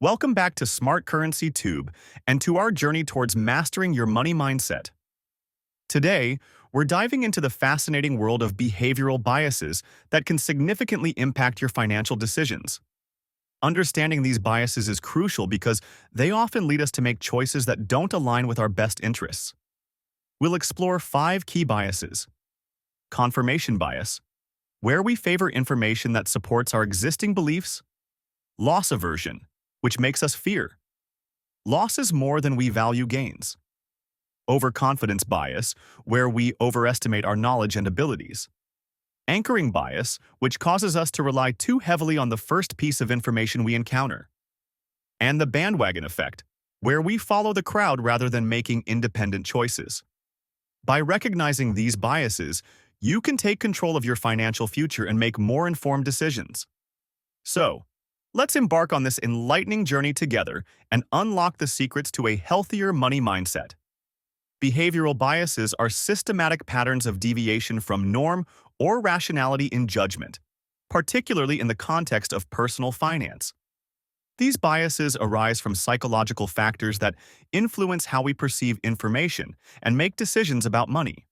Welcome back to Smart Currency Tube and to our journey towards mastering your money mindset. Today, we're diving into the fascinating world of behavioral biases that can significantly impact your financial decisions. Understanding these biases is crucial because they often lead us to make choices that don't align with our best interests. We'll explore 5 key biases. Confirmation bias, where we favor information that supports our existing beliefs. Loss aversion, which makes us fear losses more than we value gains. Overconfidence bias, where we overestimate our knowledge and abilities. Anchoring bias, which causes us to rely too heavily on the first piece of information we encounter. And the bandwagon effect, where we follow the crowd rather than making independent choices. By recognizing these biases, you can take control of your financial future and make more informed decisions. So, let's embark on this enlightening journey together and unlock the secrets to a healthier money mindset. Behavioral biases are systematic patterns of deviation from norm or rationality in judgment, particularly in the context of personal finance. These biases arise from psychological factors that influence how we perceive information and make decisions about money.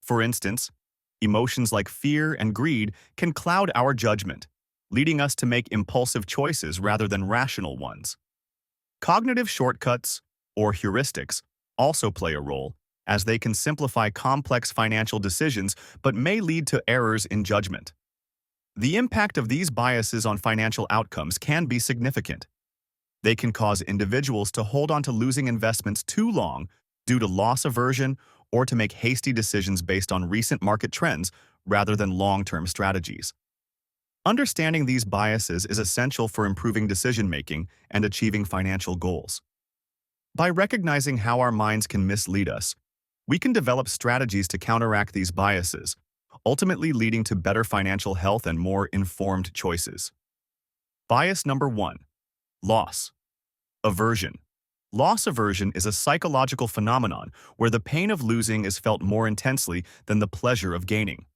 For instance, emotions like fear and greed can cloud our judgment, leading us to make impulsive choices rather than rational ones. Cognitive shortcuts, or heuristics, also play a role, as they can simplify complex financial decisions but may lead to errors in judgment. The impact of these biases on financial outcomes can be significant. They can cause individuals to hold on to losing investments too long due to loss aversion or to make hasty decisions based on recent market trends rather than long-term strategies. Understanding these biases is essential for improving decision-making and achieving financial goals. By recognizing how our minds can mislead us, we can develop strategies to counteract these biases, ultimately leading to better financial health and more informed choices. Bias number 1. Loss aversion. Loss aversion is a psychological phenomenon where the pain of losing is felt more intensely than the pleasure of gaining.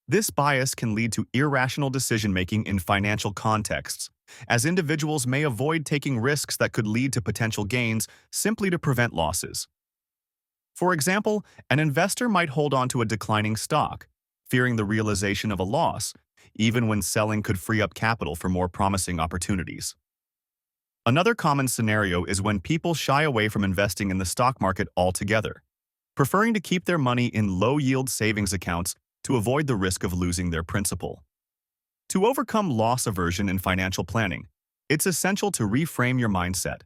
This bias can lead to irrational decision-making in financial contexts, as individuals may avoid taking risks that could lead to potential gains simply to prevent losses. For example, an investor might hold on to a declining stock, fearing the realization of a loss, even when selling could free up capital for more promising opportunities. Another common scenario is when people shy away from investing in the stock market altogether, preferring to keep their money in low-yield savings accounts to avoid the risk of losing their principal. To overcome loss aversion in financial planning, it's essential to reframe your mindset.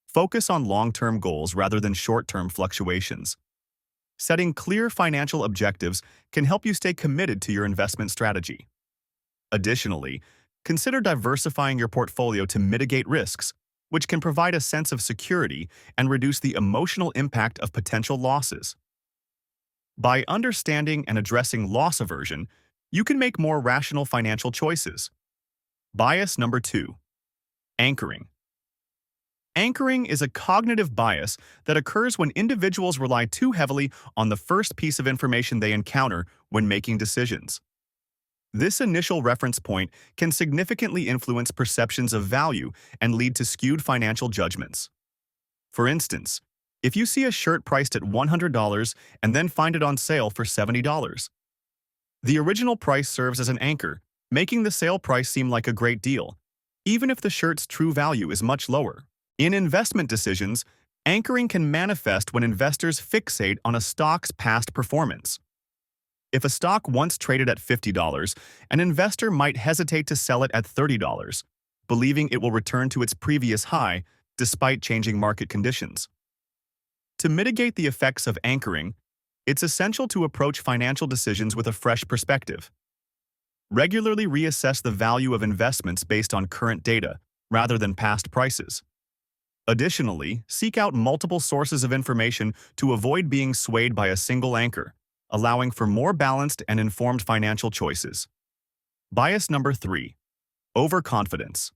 Focus on long-term goals rather than short-term fluctuations. Setting clear financial objectives can help you stay committed to your investment strategy. Additionally, consider diversifying your portfolio to mitigate risks, which can provide a sense of security and reduce the emotional impact of potential losses. By understanding and addressing loss aversion, you can make more rational financial choices. Bias number 2. Anchoring. Anchoring is a cognitive bias that occurs when individuals rely too heavily on the first piece of information they encounter when making decisions. This initial reference point can significantly influence perceptions of value and lead to skewed financial judgments. For instance, if you see a shirt priced at $100 and then find it on sale for $70, the original price serves as an anchor, making the sale price seem like a great deal, even if the shirt's true value is much lower. In investment decisions, anchoring can manifest when investors fixate on a stock's past performance. If a stock once traded at $50, an investor might hesitate to sell it at $30, believing it will return to its previous high despite changing market conditions. To mitigate the effects of anchoring, it's essential to approach financial decisions with a fresh perspective. Regularly reassess the value of investments based on current data, rather than past prices. Additionally, seek out multiple sources of information to avoid being swayed by a single anchor, allowing for more balanced and informed financial choices. Bias number 3. Overconfidence.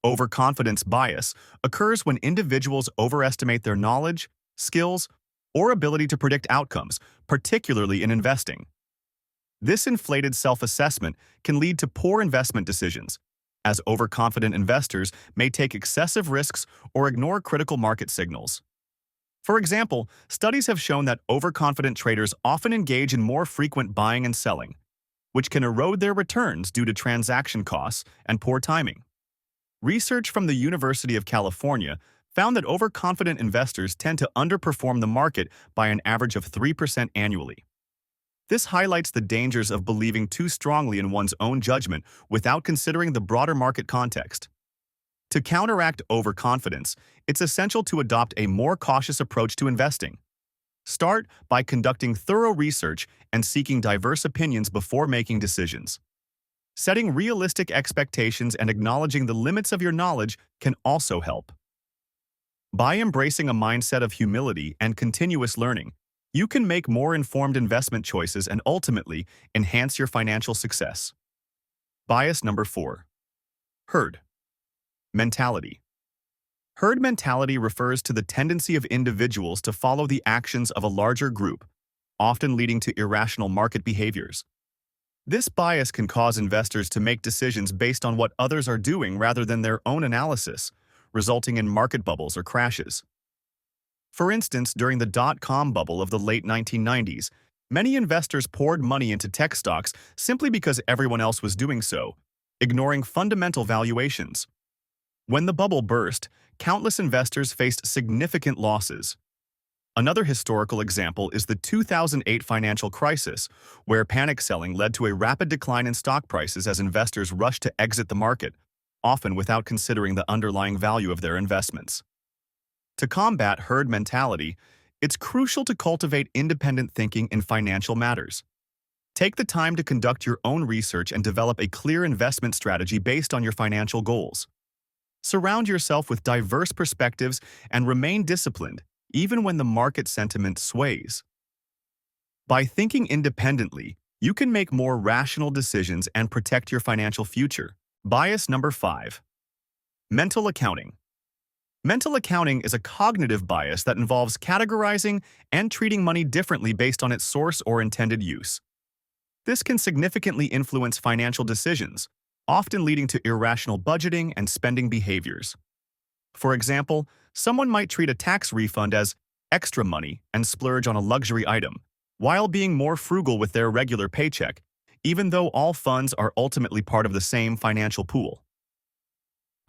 Overconfidence bias occurs when individuals overestimate their knowledge, skills, or ability to predict outcomes, particularly in investing. This inflated self-assessment can lead to poor investment decisions, as overconfident investors may take excessive risks or ignore critical market signals. For example, studies have shown that overconfident traders often engage in more frequent buying and selling, which can erode their returns due to transaction costs and poor timing. Research from the University of California found that overconfident investors tend to underperform the market by an average of 3% annually. This highlights the dangers of believing too strongly in one's own judgment without considering the broader market context. To counteract overconfidence, it's essential to adopt a more cautious approach to investing. Start by conducting thorough research and seeking diverse opinions before making decisions. Setting realistic expectations and acknowledging the limits of your knowledge can also help. By embracing a mindset of humility and continuous learning, you can make more informed investment choices and ultimately enhance your financial success. Bias number 4. Herd mentality. Herd mentality refers to the tendency of individuals to follow the actions of a larger group, often leading to irrational market behaviors. This bias can cause investors to make decisions based on what others are doing rather than their own analysis, resulting in market bubbles or crashes. For instance, during the dot-com bubble of the late 1990s, many investors poured money into tech stocks simply because everyone else was doing so, ignoring fundamental valuations. When the bubble burst, countless investors faced significant losses. Another historical example is the 2008 financial crisis, where panic selling led to a rapid decline in stock prices as investors rushed to exit the market, often without considering the underlying value of their investments. To combat herd mentality, it's crucial to cultivate independent thinking in financial matters. Take the time to conduct your own research and develop a clear investment strategy based on your financial goals. Surround yourself with diverse perspectives and remain disciplined, even when the market sentiment sways. By thinking independently, you can make more rational decisions and protect your financial future. Bias number 5. Mental accounting. Mental accounting is a cognitive bias that involves categorizing and treating money differently based on its source or intended use. This can significantly influence financial decisions, often leading to irrational budgeting and spending behaviors. For example, someone might treat a tax refund as extra money and splurge on a luxury item, while being more frugal with their regular paycheck, even though all funds are ultimately part of the same financial pool.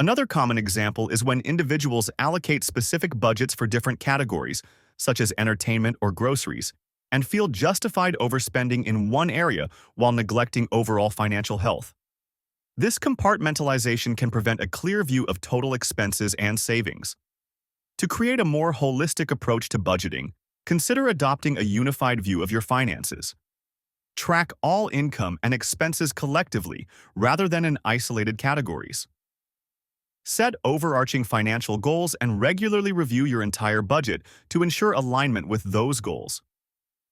Another common example is when individuals allocate specific budgets for different categories, such as entertainment or groceries, and feel justified overspending in one area while neglecting overall financial health. This compartmentalization can prevent a clear view of total expenses and savings. To create a more holistic approach to budgeting, consider adopting a unified view of your finances. Track all income and expenses collectively rather than in isolated categories. Set overarching financial goals and regularly review your entire budget to ensure alignment with those goals.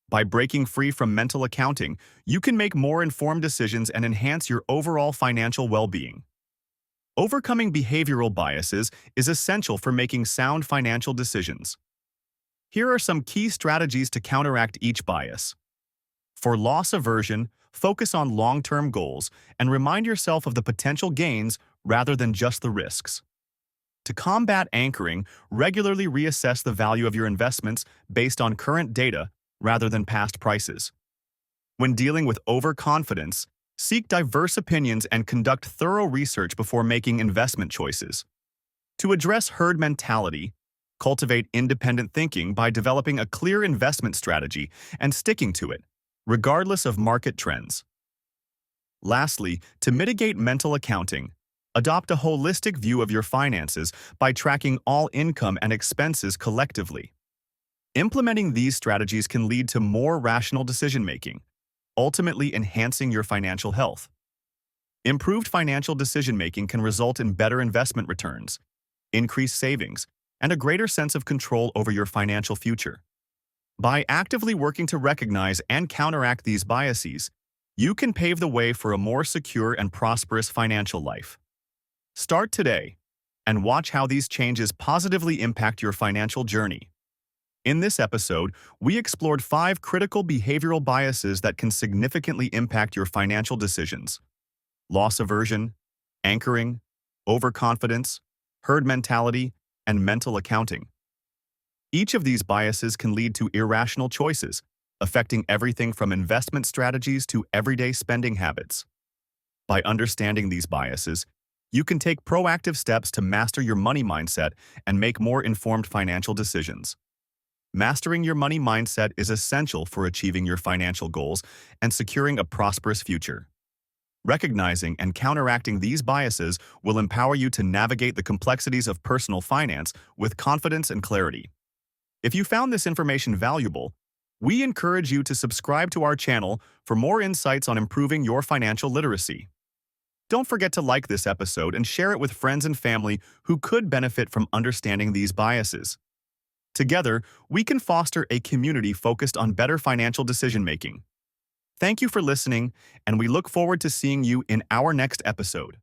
By breaking free from mental accounting, you can make more informed decisions and enhance your overall financial well-being. Overcoming behavioral biases is essential for making sound financial decisions. Here are some key strategies to counteract each bias. For loss aversion, focus on long-term goals and remind yourself of the potential gains rather than just the risks. To combat anchoring, regularly reassess the value of your investments based on current data rather than past prices. When dealing with overconfidence, seek diverse opinions and conduct thorough research before making investment choices. To address herd mentality, cultivate independent thinking by developing a clear investment strategy and sticking to it, regardless of market trends. Lastly, to mitigate mental accounting, adopt a holistic view of your finances by tracking all income and expenses collectively. Implementing these strategies can lead to more rational decision-making, ultimately enhancing your financial health. Improved financial decision-making can result in better investment returns, increased savings, and a greater sense of control over your financial future. By actively working to recognize and counteract these biases, you can pave the way for a more secure and prosperous financial life. Start today and watch how these changes positively impact your financial journey. In this episode, we explored 5 critical behavioral biases that can significantly impact your financial decisions: loss aversion, anchoring, overconfidence, herd mentality, and mental accounting. Each of these biases can lead to irrational choices, affecting everything from investment strategies to everyday spending habits. By understanding these biases, you can take proactive steps to master your money mindset and make more informed financial decisions. Mastering your money mindset is essential for achieving your financial goals and securing a prosperous future. Recognizing and counteracting these biases will empower you to navigate the complexities of personal finance with confidence and clarity. If you found this information valuable, we encourage you to subscribe to our channel for more insights on improving your financial literacy. Don't forget to like this episode and share it with friends and family who could benefit from understanding these biases. Together, we can foster a community focused on better financial decision-making. Thank you for listening, and we look forward to seeing you in our next episode.